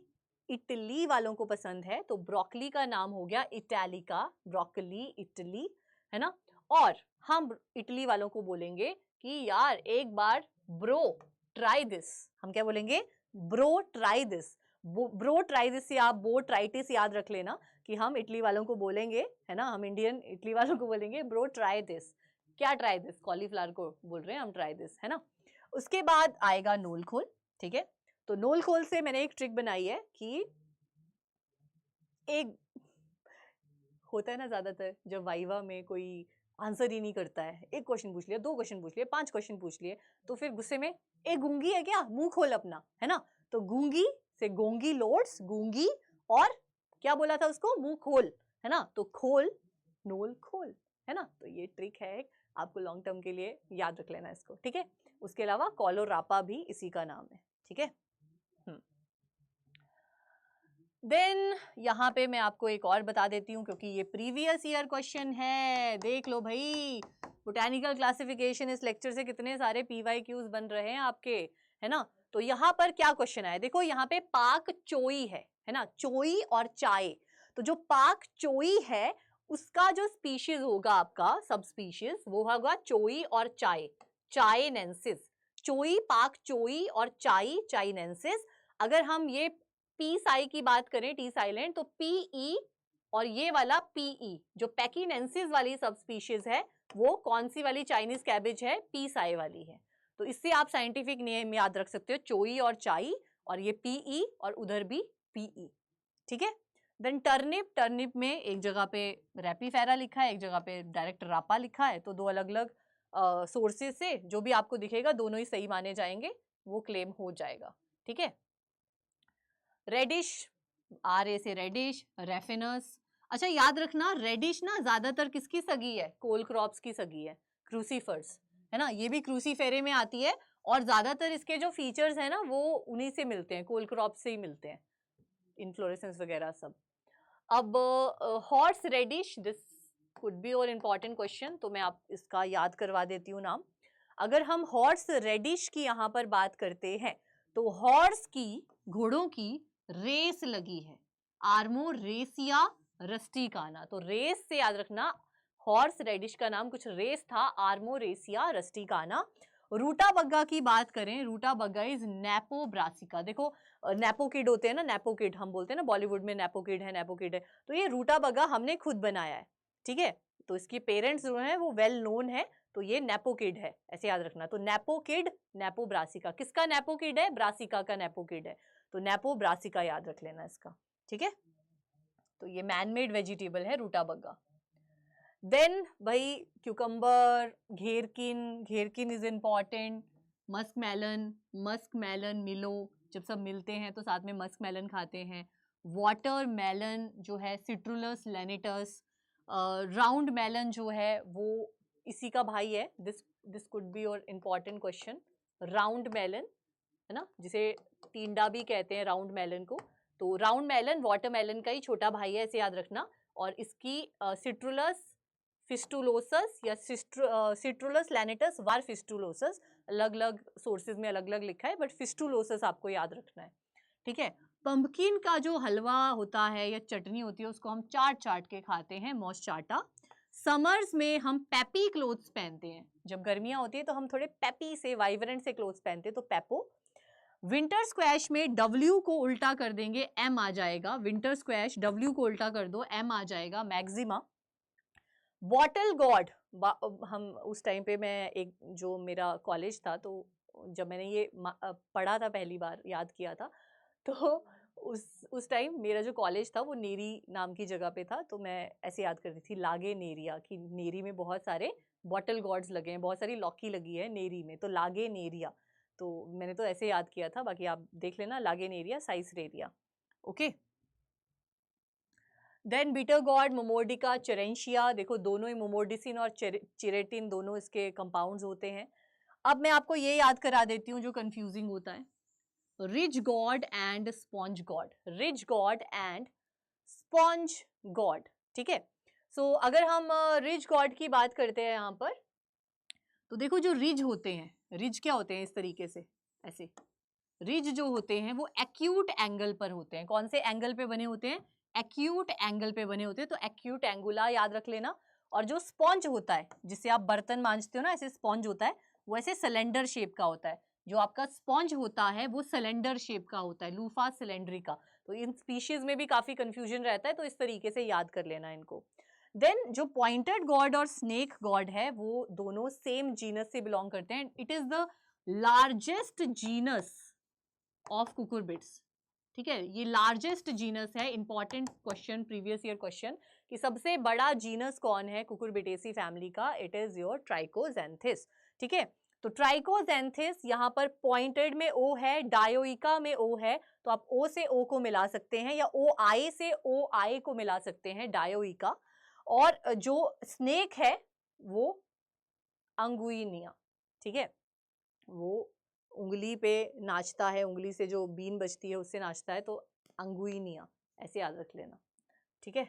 Speaker 1: इटली वालों को पसंद है, तो ब्रोकली का नाम हो गया इटैलिका, ब्रोकली इटली, है ना। और हम इटली वालों को बोलेंगे कि यार एक बार ब्रो ट्राई दिस, हम क्या बोलेंगे, bro try this. Bro try this से आप बो ट्राइटिस याद रख लेना, कि हम इटली वालों को बोलेंगे, है ना, हम इंडियन इटली वालों को बोलेंगे ब्रो ट्राई दिस। क्या ट्राई दिस, कॉलीफ्लावर को बोल रहे हैं हम ट्राई दिस, है ना। उसके बाद आएगा नोल खोल, ठीक है। तो नोल खोल से मैंने एक ट्रिक बनाई है कि एक होता है ना, ज्यादातर जब वाइवा में कोई आंसर ही नहीं करता है, एक क्वेश्चन पूछ लिया, 2 क्वेश्चन पूछ लिए, 5 क्वेश्चन पूछ लिए, तो फिर गुस्से में एक गूंगी है क्या, मुंह खोल अपना, है ना। तो गूंगी से गोंगी लोड्स, गूंगी, और क्या बोला था उसको, मुंह खोल, है ना, तो खोल, नोल खोल, है ना। तो ये ट्रिक है, आपको लॉन्ग टर्म के लिए याद रख लेना इसको, ठीक है। उसके अलावा कोलोरापा भी इसी का नाम है, ठीक है। देन यहाँ पे मैं आपको एक और बता देती हूँ, क्योंकि ये प्रीवियस ईयर क्वेश्चन है, देख लो भाई, बोटैनिकल क्लासिफिकेशन, इस लेक्चर से कितने सारे PYQs बन रहे हैं आपके, है ना। तो यहाँ पर क्या क्वेश्चन आया, देखो यहाँ पे पाक चोई है ना, चोई और चाय। तो जो पाक चोई है उसका जो स्पीशीज होगा आपका, सब स्पीशीज, वो होगा चोई और चाय, चाइनेंसिस। चोई, पाक चोई और चाई, चाइनेंसिस। अगर हम ये पी साई की बात करें, टी साइलेंट, तो पीई और ये वाला पीई, जो पैकिनेंसिस वाली सब स्पीशीज है, वो कौन सी वाली चाइनीज कैबेज है, पी साई वाली है। तो इससे आप साइंटिफिक नेम याद रख सकते हो, चोई और चाई, और ये पीई और उधर भी पीई, ठीक है। देन टर्निप, टर्निप में एक जगह पे रैपीफेरा लिखा है, एक जगह पे डायरेक्ट रापा लिखा है, तो दो अलग अलग सोर्सेज से जो भी आपको दिखेगा दोनों ही सही माने जाएंगे, वो क्लेम हो जाएगा, ठीक है। रेडिश, आर ए से रेडिश, रेफिनस। अच्छा याद रखना, रेडिश ना ज्यादातर किसकी सगी है, कोल क्रॉप्स की सगी है, क्रूसीफर्स, है ना, ये भी क्रूसीफेरे में आती है, और ज्यादातर इसके जो फीचर्स है ना वो उन्हीं से मिलते हैं, कोल क्रॉप्स से ही मिलते हैं, इन्फ्लोरेसेंस वगैरह सब। अब horseradish, this could be और इम्पॉर्टेंट क्वेश्चन, तो मैं आप इसका याद करवा देती हूँ नाम। अगर हम हॉर्स रेडिश की यहाँ पर बात करते हैं, तो हॉर्स की, घोड़ों की रेस लगी है, आर्मोरेसिया रस्टिकाना। तो रेस से याद रखना, हॉर्स रेडिश का नाम कुछ रेस था, आर्मोरेसिया रस्टिकाना। रूटा बग्गा की बात करें, रूटा बग्गा इज नेपो ब्रासिका। देखो नेपो किड होते हैं ना, नेपो किड हम बोलते हैं ना बॉलीवुड में, नेपो किड है, नेपो किड है, तो ये रूटा बग्गा हमने खुद बनाया है, ठीक है। तो इसके पेरेंट्स जो हैं वो वेल नोन है, तो ये नेपो किड है, ऐसे याद रखना। तो नेपो किड, नेपो ब्रासिका, किसका नेपो किड है? ब्रासिका का नेपो किड है, तो नेपो ब्रासिका याद रख लेना इसका, ठीक है। तो ये मैन मेड वेजिटेबल है रूटा बग्गा। देन भाई cucumber, gherkin, gherkin is important, musk melon, musk melon मिलो, जब सब मिलते हैं तो साथ में मस्क मेलन खाते हैं। वाटर मेलन जो है सिट्रुलस लेनिटस, राउंड मेलन जो है वो इसी का भाई है, this could be your important question. Round melon है ना, जिसे टिंडा भी कहते हैं राउंड मेलन को, तो राउंड मेलन वाटर मेलन का ही छोटा भाई है, ऐसे याद रखना। और इसकी सिट्रुलस फिस्टुलोसस या सिट्रुलस लैनिटस वार फिस्टुलोसस, अलग अलग सोर्सेज में अलग अलग लिखा है, बट फिस्टुलोसस आपको याद रखना है, ठीक है। पंपकिन का जो हलवा होता है या चटनी होती है उसको हम चाट चाट के खाते हैं, मॉस-चाटा। समर्स में हम पेपी क्लोथ्स पहनते हैं, जब गर्मियां होती है तो हम थोड़े पेपी से वाइब्रेंट से क्लोथ्स पहनते हैं, तो पेपो। विंटर स्क्वैश में W को उल्टा कर देंगे M आ जाएगा, विंटर स्क्वैश W को उल्टा कर दो M आ जाएगा, मैक्सिमा। बॉटल गॉड, हम उस टाइम पे मैं एक जो मेरा कॉलेज था, तो जब मैंने ये पढ़ा था पहली बार, याद किया था, तो उस टाइम मेरा जो कॉलेज था वो नेरी नाम की जगह पे था, तो मैं ऐसे याद करती थी लागे नेरिया, कि नेरी में बहुत सारे बॉटल गॉड्स लगे हैं, बहुत सारी लौकी लगी है नेरी में, तो लागे नेरिया, तो मैंने तो ऐसे याद किया था, बाकी आप देख लेना, Lagenaria siceraria, okay. Then bitter gourd, Momordica, charantia, देखो दोनों ही मोमोर्डिसिन और चिरेटिन दोनों इसके कंपाउंड्स होते हैं। अब मैं आपको ये याद करा देती हूँ जो कंफ्यूजिंग होता है, rich God and sponge God, rich God and sponge God, ठीक है। सो अगर हम रिच गॉड की बात करते हैं यहाँ पर, तो देखो जो रिज होते हैं, रिज क्या होते हैं इस तरीके से, ऐसे रिज जो होते हैं वो एक्यूट एंगल पर होते हैं, कौन से एंगल पे बने होते हैं? एक्यूट एंगल पे बने होते हैं, तो एक्यूट एंगुला याद रख लेना। और जो स्पॉन्ज होता है जिससे आप बर्तन मांजते हो ना, ऐसे स्पॉन्ज होता है, वो ऐसे सिलेंडर शेप का होता है, जो आपका स्पॉन्ज होता है वो सिलेंडर शेप का होता है, लूफा सिलेंड्रिका। तो इन स्पीशीज में भी काफी कंफ्यूजन रहता है, तो इस तरीके से याद कर लेना इनको। देन जो पॉइंटेड गॉड और स्नेक गॉड है वो दोनों सेम जीनस से बिलोंग करते हैं, it is the largest genus of cucurbits, ठीक है। ये लार्जेस्ट जीनस है, important question, previous year question, कि सबसे बड़ा जीनस कौन है कुकुरबिटेसी फैमिली का? इट इज योर ट्राइकोजेंथिस, ठीक है। तो ट्राइकोजेंथिस यहाँ पर पॉइंटेड में ओ है, डायोइका में ओ है, तो आप ओ से ओ को मिला सकते हैं, या ओ आई से ओ आई को मिला सकते हैं, डायोइका। और जो स्नेक है वो अंगुइनिया, ठीक है, वो उंगली पे नाचता है, उंगली से जो बीन बजती है उससे नाचता है, तो अंगुइनिया, ऐसे याद रख लेना, ठीक है।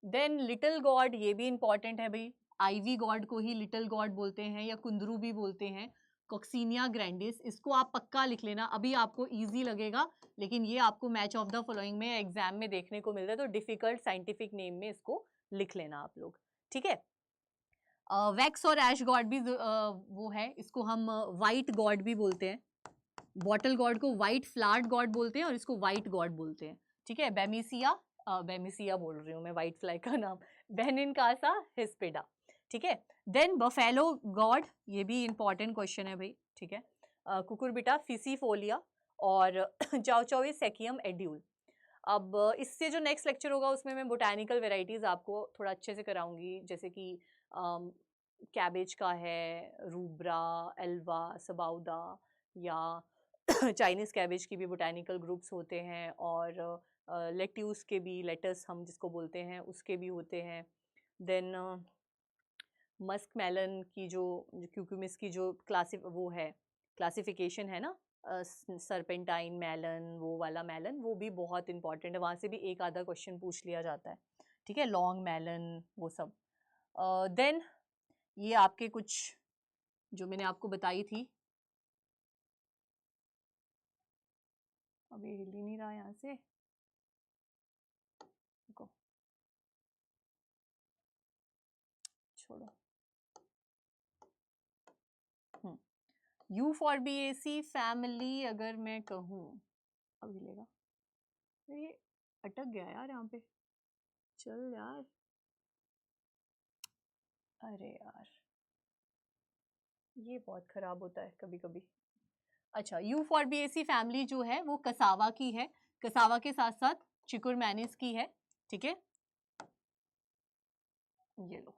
Speaker 1: देन लिटिल गॉड, ये भी इंपॉर्टेंट है भाई, आईवी गॉड को ही लिटिल गॉड बोलते हैं या कुंदरू भी बोलते हैं, कॉक्सीनिया ग्रैंडिस, इसको आप पक्का लिख लेना, अभी आपको इजी लगेगा, लेकिन ये आपको मैच ऑफ द फॉलोइंग में एग्जाम में देखने को मिल रहा है, तो डिफिकल्ट साइंटिफिक नेम में इसको लिख लेना आप लोग, ठीक है। वैक्स और ऐश गॉड भी वो है, इसको हम वाइट गॉड भी बोलते हैं, बॉटल गॉड को वाइट फ्लावर्ड गॉड बोलते हैं और इसको वाइट गॉड बोलते हैं, ठीक है। बेमिसिया, बेमिसिया बोल रही हूँ मैं, वाइट फ्लाई का नाम, बेनिनकासा हिस्पेडा, ठीक है। देन बफेलो गॉड, ये भी इंपॉर्टेंट क्वेश्चन है भाई, ठीक है। कुकुरबिटा फिसीफोलिया और चाउचाउई सेकियम एड्यूल। अब इससे जो नेक्स्ट लेक्चर होगा उसमें मैं बोटैनिकल वेराइटीज आपको थोड़ा अच्छे से कराऊंगी, जैसे कि कैबेज का है, रूब्रा, एल्वा, सबाउदा, या चाइनीज कैबेज की भी बोटैनिकल ग्रुप्स होते हैं, और लेट्यूस के भी, लेटस हम जिसको बोलते हैं उसके भी होते हैं। देन मस्क मेलन की जो क्यूक्यूमिस की जो वो है, क्लासिफिकेशन है ना, सरपेंटाइन मेलन, वो वाला मेलन, वो भी बहुत इंपॉर्टेंट है, वहाँ से भी एक आधा क्वेश्चन पूछ लिया जाता है, ठीक है, लॉन्ग मेलन, वो सब। देन ये आपके कुछ जो मैंने आपको बताई थी, अब ये हिल ही नहीं रहा यहाँ से, देखो, छोड़ो, U फॉर BAC फैमिली अगर मैं कहूँ, अब हिलेगा, ये अटक गया यार यहाँ पे, चल यार, अरे यार ये बहुत खराब होता है कभी कभी। अच्छा, U फॉर BAC फैमिली जो है वो कसावा की है, कसावा के साथ साथ चिकुरमैनिस की है, ठीक है, ये लो,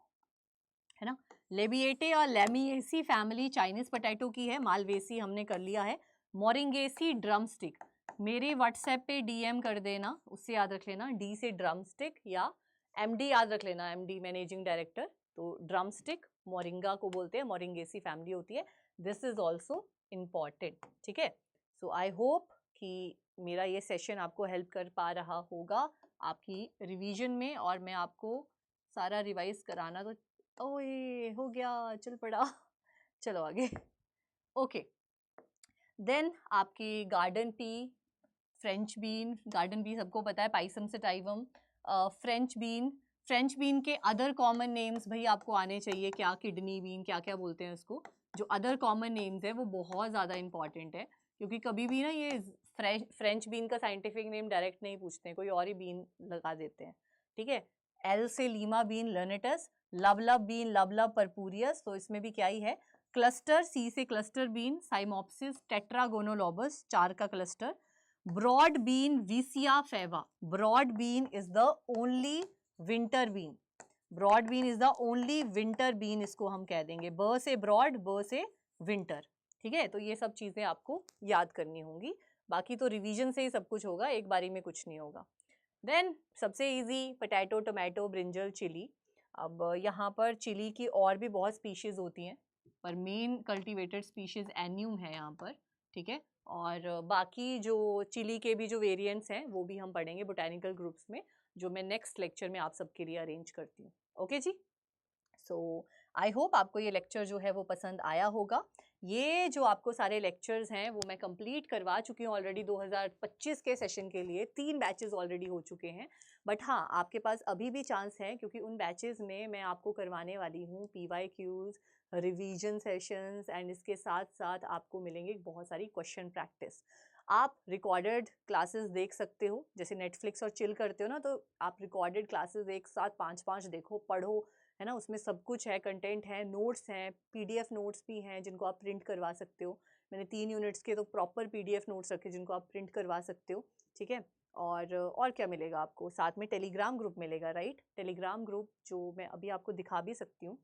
Speaker 1: है ना। लेबिएटे और लेमिएसी फैमिली चाइनीज पोटैटो की है, मालवेसी हमने कर लिया है, मोरिंगेसी ड्रमस्टिक, मेरे व्हाट्सएप पे DM कर देना, उससे याद रख लेना, D से ड्रमस्टिक या MD याद रख लेना, MD मैनेजिंग डायरेक्टर, तो ड्रमस्टिक मोरिंगा को बोलते हैं, मोरिंगेसी फैमिली होती है, दिस इज ऑल्सो इम्पॉर्टेंट, ठीक है। सो आई होप कि मेरा ये सेशन आपको हेल्प कर पा रहा होगा आपकी रिवीजन में, और मैं आपको सारा रिवाइज कराना तो, ओए हो गया, चल पड़ा, चलो आगे। ओके, देन आपकी garden pea, French bean, garden pea सबको पता है, Pisum sativum, French bean, French bean के अदर कॉमन नेम्स भाई आपको आने चाहिए, क्या किडनी बीन, क्या क्या बोलते हैं उसको, जो अदर कॉमन नेम्स है वो बहुत ज़्यादा इंपॉर्टेंट है, क्योंकि कभी भी ना ये फ्रेंच बीन का साइंटिफिक नेम डायरेक्ट नहीं पूछते हैं, कोई और ही बीन लगा देते हैं, ठीक है। एल से लीमा बीन लर्नेटस, लवलब बीन लवलब परपूरियस, तो इसमें भी क्या ही है, क्लस्टर, सी से क्लस्टर बीन, साइमोप्सिस टेट्रागोनोलोबस, 4 का cluster, broad bean Vicia faba, broad bean is the only winter bean, broad bean is the only winter bean, इसको हम कह देंगे, ब से ब्रॉड, ब से विंटर, ठीक है। तो ये सब चीजें आपको याद करनी होंगी, बाकी तो रिवीजन से ही सब कुछ होगा, एक बारी में कुछ नहीं होगा। देन सबसे easy potato, tomato, brinjal, chilli. अब यहाँ पर चिली की और भी बहुत स्पीशीज होती हैं, पर मेन कल्टीवेटेड स्पीशीज एन्यूम है यहाँ पर, ठीक है। और बाकी जो चिली के भी जो वेरिएंट्स हैं वो भी हम पढ़ेंगे बोटैनिकल ग्रुप्स में, जो मैं नेक्स्ट लेक्चर में आप सबके लिए अरेंज करती हूँ, okay ji. So I hope आपको ये लेक्चर जो है वो पसंद आया होगा। ये जो आपको सारे लेक्चर्स हैं वो मैं कंप्लीट करवा चुकी हूँ ऑलरेडी, 2025 के सेशन के लिए 3 बैचेस ऑलरेडी हो चुके हैं, बट हाँ आपके पास अभी भी चांस है, क्योंकि उन बैचेस में मैं आपको करवाने वाली हूँ PYQs, रिवीजन सेशंस, एंड इसके साथ साथ आपको मिलेंगे बहुत सारी क्वेश्चन प्रैक्टिस। आप रिकॉर्डेड क्लासेस देख सकते हो, जैसे नेटफ्लिक्स और चिल करते हो ना, तो आप रिकॉर्डेड क्लासेस एक साथ 5-5 देखो, पढ़ो, है ना, उसमें सब कुछ है, कंटेंट है, नोट्स हैं, PDF नोट्स भी हैं जिनको आप प्रिंट करवा सकते हो, मैंने 3 यूनिट्स के तो प्रॉपर PDF नोट्स रखे जिनको आप प्रिंट करवा सकते हो, ठीक है। और क्या मिलेगा आपको, साथ में टेलीग्राम ग्रुप मिलेगा, राइट, टेलीग्राम ग्रुप जो मैं अभी आपको दिखा भी सकती हूँ।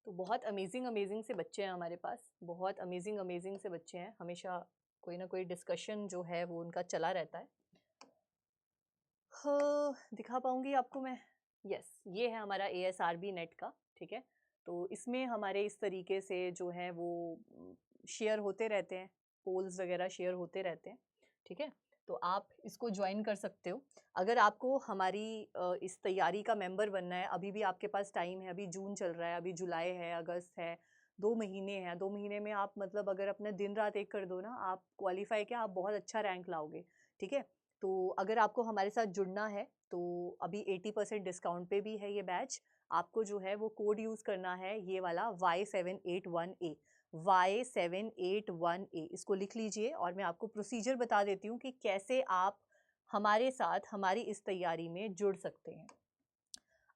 Speaker 1: तो बहुत अमेजिंग अमेजिंग से बच्चे हैं हमारे पास, बहुत अमेजिंग अमेजिंग से बच्चे हैं, हमेशा कोई ना कोई डिस्कशन जो है वो उनका चला रहता है। हाँ, दिखा पाऊंगी आपको मैं, यस, ये है हमारा ASRB नेट का, ठीक है। तो इसमें हमारे इस तरीके से जो है वो शेयर होते रहते हैं, पोल्स वगैरह शेयर होते रहते हैं, ठीक है। तो आप इसको ज्वाइन कर सकते हो। अगर आपको हमारी इस तैयारी का मेंबर बनना है, अभी भी आपके पास टाइम है, अभी जून चल रहा है, अभी जुलाई है, अगस्त है, 2 महीने हैं, 2 महीने में आप मतलब अगर अपना दिन रात एक कर दो ना, आप क्वालिफाई क्या, आप बहुत अच्छा रैंक लाओगे, ठीक है। तो अगर आपको हमारे साथ जुड़ना है तो अभी 80% डिस्काउंट पे भी है ये बैच, आपको जो है वो कोड यूज़ करना है, ये वाला Y781A, Y781A, इसको लिख लीजिए, और मैं आपको प्रोसीजर बता देती हूँ कि कैसे आप हमारे साथ हमारी इस तैयारी में जुड़ सकते हैं।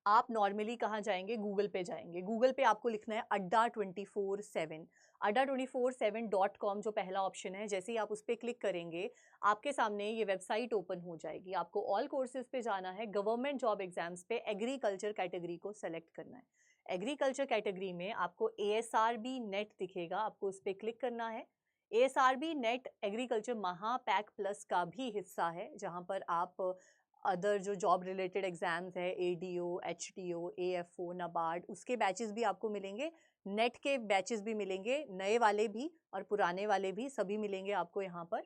Speaker 1: आप नॉर्मली कहाँ जाएंगे, गूगल पे जाएंगे, गूगल पे आपको लिखना है adda247, adda247.com जो पहला ऑप्शन है, जैसे ही आप उस पर क्लिक करेंगे आपके सामने ये वेबसाइट ओपन हो जाएगी, आपको ऑल कोर्सेज पे जाना है, गवर्नमेंट जॉब एग्जाम्स पे एग्रीकल्चर कैटेगरी को सेलेक्ट करना है, एग्रीकल्चर कैटेगरी में आपको ASRB नेट दिखेगा, आपको उस पर क्लिक करना है। ASRB नेट एग्रीकल्चर महापैक प्लस का भी हिस्सा है, जहाँ पर आप अदर जो जॉब रिलेटेड एग्जाम्स है, ADO, HTO, AFO, NABARD, उसके बैचेस भी आपको मिलेंगे, नेट के बैचेस भी मिलेंगे, नए वाले भी और पुराने वाले भी, सभी मिलेंगे आपको यहाँ पर।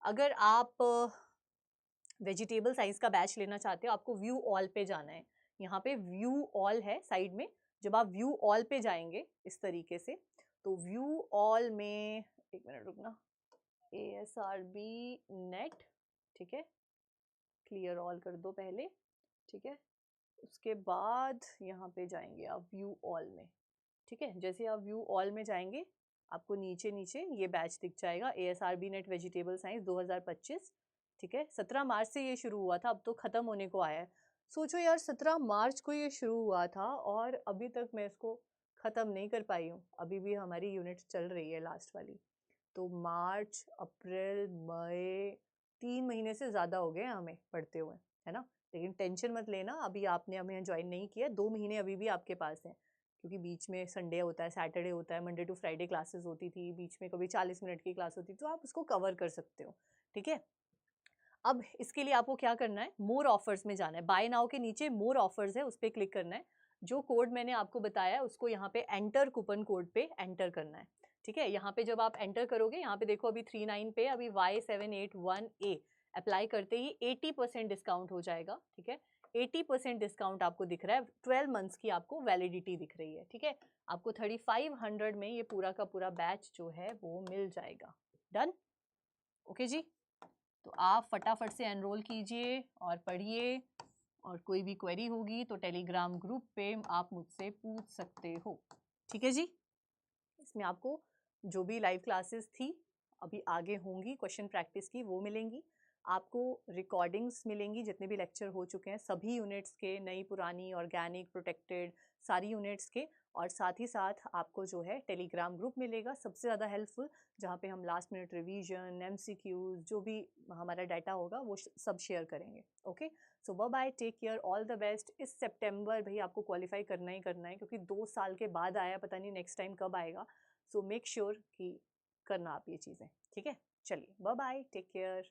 Speaker 1: अगर आप वेजिटेबल साइंस का बैच लेना चाहते हो, आपको व्यू ऑल पे जाना है, यहाँ पे व्यू ऑल है साइड में, जब आप व्यू ऑल पे जाएंगे इस तरीके से, तो व्यू ऑल में, एक मिनट रुकना, ASRB नेट, ठीक है, क्लियर ऑल कर दो पहले, ठीक है, उसके बाद यहाँ पे जाएंगे आप व्यू ऑल में, ठीक है। जैसे आप व्यू ऑल में जाएंगे आपको नीचे नीचे ये बैच दिख जाएगा, ASRB नेट वेजिटेबल साइंस 2025। ठीक है, 17 मार्च से ये शुरू हुआ था, अब तो ख़त्म होने को आया है। सोचो यार, 17 मार्च को ये शुरू हुआ था और अभी तक मैं इसको ख़त्म नहीं कर पाई हूँ। अभी भी हमारी यूनिट चल रही है लास्ट वाली। तो मार्च, अप्रैल, मई, 3 महीने से ज़्यादा हो गए हमें पढ़ते हुए, है ना। लेकिन टेंशन मत लेना, अभी आपने हमें ज्वाइन नहीं किया, 2 महीने अभी भी आपके पास हैं, क्योंकि बीच में संडे होता है, सैटरडे होता है, मंडे टू फ्राइडे क्लासेस होती थी, बीच में कभी 40 मिनट की क्लास होती थी, तो आप उसको कवर कर सकते हो। ठीक है, अब इसके लिए आपको क्या करना है, मोर ऑफर्स में जाना है। बाय नाउ के नीचे मोर ऑफर्स है, उस पर क्लिक करना है। जो कोड मैंने आपको बताया है उसको यहाँ पे एंटर, कूपन कोड पे एंटर करना है। ठीक है, यहाँ पे जब आप एंटर करोगे, यहाँ पे देखो अभी 39 पे अभी Y781A अप्लाई करते ही 80% डिस्काउंट हो जाएगा। ठीक है, 80% डिस्काउंट आपको दिख रहा है, 12 मंथ्स की आपको वैलिडिटी दिख रही है। ठीक है, आपको 3500 में ये पूरा का पूरा बैच जो है वो मिल जाएगा। डन, ओके जी। तो आप फटाफट से एनरोल कीजिए और पढ़िए, और कोई भी क्वेरी होगी तो टेलीग्राम ग्रुप पे आप मुझसे पूछ सकते हो। ठीक है जी, इसमें आपको जो भी लाइव क्लासेस थी अभी आगे होंगी, क्वेश्चन प्रैक्टिस की, वो मिलेंगी आपको। रिकॉर्डिंग्स मिलेंगी जितने भी लेक्चर हो चुके हैं सभी यूनिट्स के, नई पुरानी, ऑर्गेनिक, प्रोटेक्टेड, सारी यूनिट्स के। और साथ ही साथ आपको जो है टेलीग्राम ग्रुप मिलेगा, सबसे ज़्यादा हेल्पफुल, जहाँ पे हम लास्ट मिनट रिवीजन, MCQs, जो भी हमारा डाटा होगा वो सब शेयर करेंगे। Okay, so bye bye, take care, all the best. इस सितंबर भाई आपको क्वालिफाई करना ही करना है, क्योंकि 2 साल के बाद आया, पता नहीं नेक्स्ट टाइम कब आएगा। सो मेक श्योर कि करना आप ये चीज़ें। ठीक है, चलिए बाय बाय, टेक केयर।